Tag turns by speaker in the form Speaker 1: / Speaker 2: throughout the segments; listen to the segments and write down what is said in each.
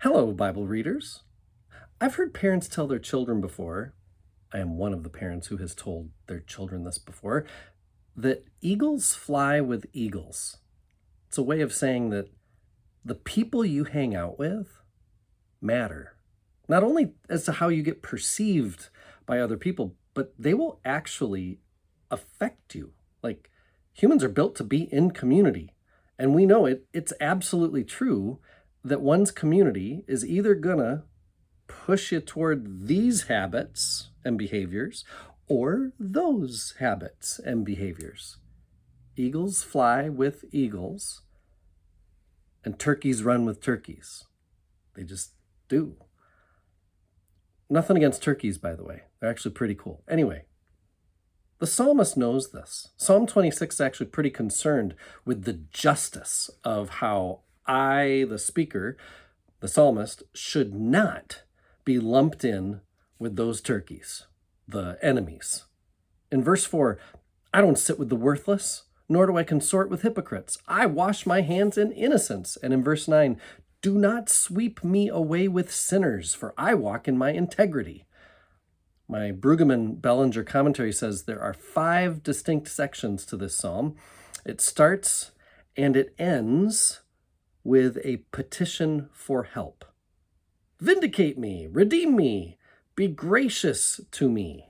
Speaker 1: Hello, Bible readers. I've heard parents tell their children before, I am one of the parents who has told their children this before, that eagles fly with eagles. It's a way of saying that the people you hang out with matter, not only as to how you get perceived by other people, but they will actually affect you. Like humans are built to be in community. And we know it's absolutely true that one's community is either gonna push you toward these habits and behaviors or those habits and behaviors. Eagles fly with eagles, and turkeys run with turkeys. They just do. Nothing against turkeys, by the way. They're actually pretty cool. Anyway, the psalmist knows this. Psalm 26 is actually pretty concerned with the justice of how I, the speaker, the psalmist, should not be lumped in with those turkeys, the enemies. In verse 4, I don't sit with the worthless, nor do I consort with hypocrites. I wash my hands in innocence. And in verse 9, do not sweep me away with sinners, for I walk in my integrity. My Brueggemann Bellinger commentary says there are 5 distinct sections to this psalm. It starts and it ends with a petition for help. Vindicate me, redeem me, be gracious to me.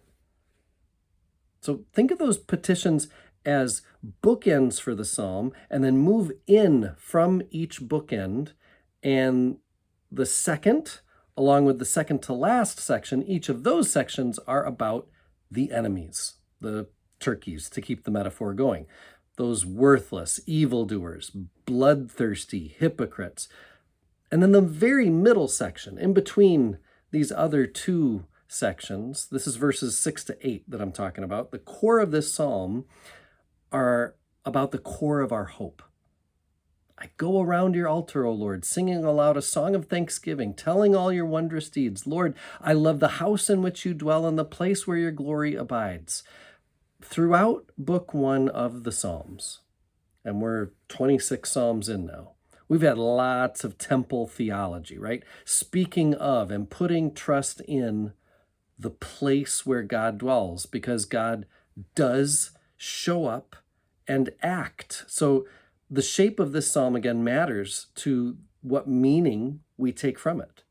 Speaker 1: So think of those petitions as bookends for the psalm, and then move in from each bookend. And the second, along with the second to last section, each of those sections are about the enemies, the turkeys, to keep the metaphor going. Those worthless evildoers, bloodthirsty hypocrites. And then the very middle section, in between these other 2 sections, this is verses 6 to 8 that I'm talking about. The core of this psalm are about the core of our hope. I go around your altar, O Lord, singing aloud a song of thanksgiving, telling all your wondrous deeds. Lord, I love the house in which you dwell and the place where your glory abides. Throughout book 1 of the Psalms, and we're 26 Psalms in now, we've had lots of temple theology, right? Speaking of and putting trust in the place where God dwells, because God does show up and act. So the shape of this psalm, again, matters to what meaning we take from it.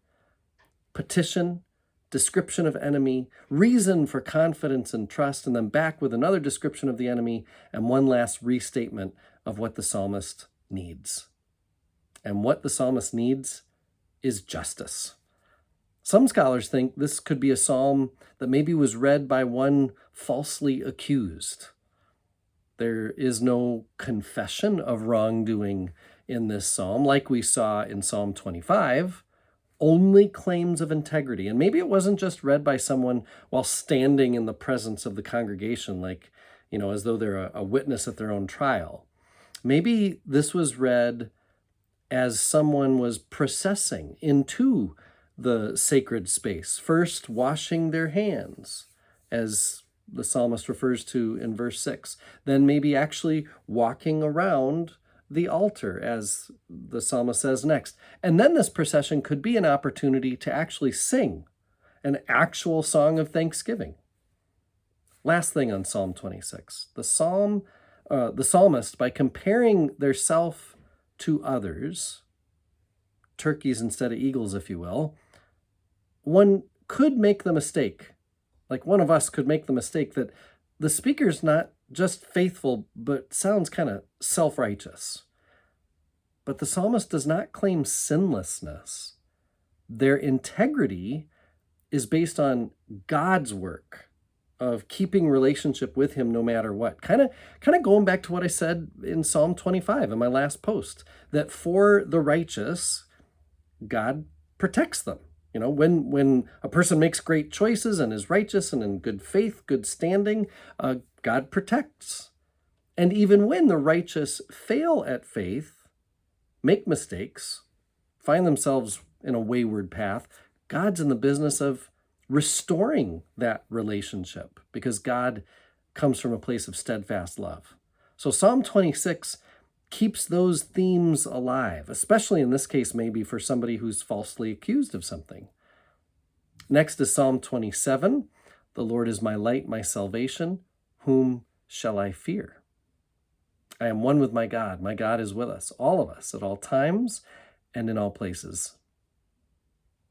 Speaker 1: Petition, description of enemy, reason for confidence and trust, and then back with another description of the enemy, and one last restatement of what the psalmist needs. And what the psalmist needs is justice. Some scholars think this could be a psalm that maybe was read by one falsely accused. There is no confession of wrongdoing in this psalm, like we saw in Psalm 25, only claims of integrity. And maybe it wasn't just read by someone while standing in the presence of the congregation, like, as though they're a witness at their own trial. Maybe this was read as someone was processing into the sacred space, first washing their hands, as the psalmist refers to in verse 6, then maybe actually walking around the altar, as the psalmist says next. And then this procession could be an opportunity to actually sing an actual song of thanksgiving. Last thing on Psalm 26, the psalmist, by comparing their self to others, turkeys instead of eagles, if you will, one could make the mistake, like one of us could make the mistake, that the speaker's not just faithful, but sounds kind of self-righteous. But the psalmist does not claim sinlessness. Their integrity is based on God's work of keeping relationship with him no matter what. Kind of going back to what I said in Psalm 25 in my last post, that for the righteous, God protects them. When a person makes great choices and is righteous and in good faith, good standing, God protects. And even when the righteous fail at faith, make mistakes, find themselves in a wayward path, God's in the business of restoring that relationship, because God comes from a place of steadfast love. So Psalm 26 keeps those themes alive, especially in this case, maybe for somebody who's falsely accused of something. Next is Psalm 27. The Lord is my light, my salvation. Whom shall I fear? I am one with my God. My God is with us, all of us, at all times and in all places.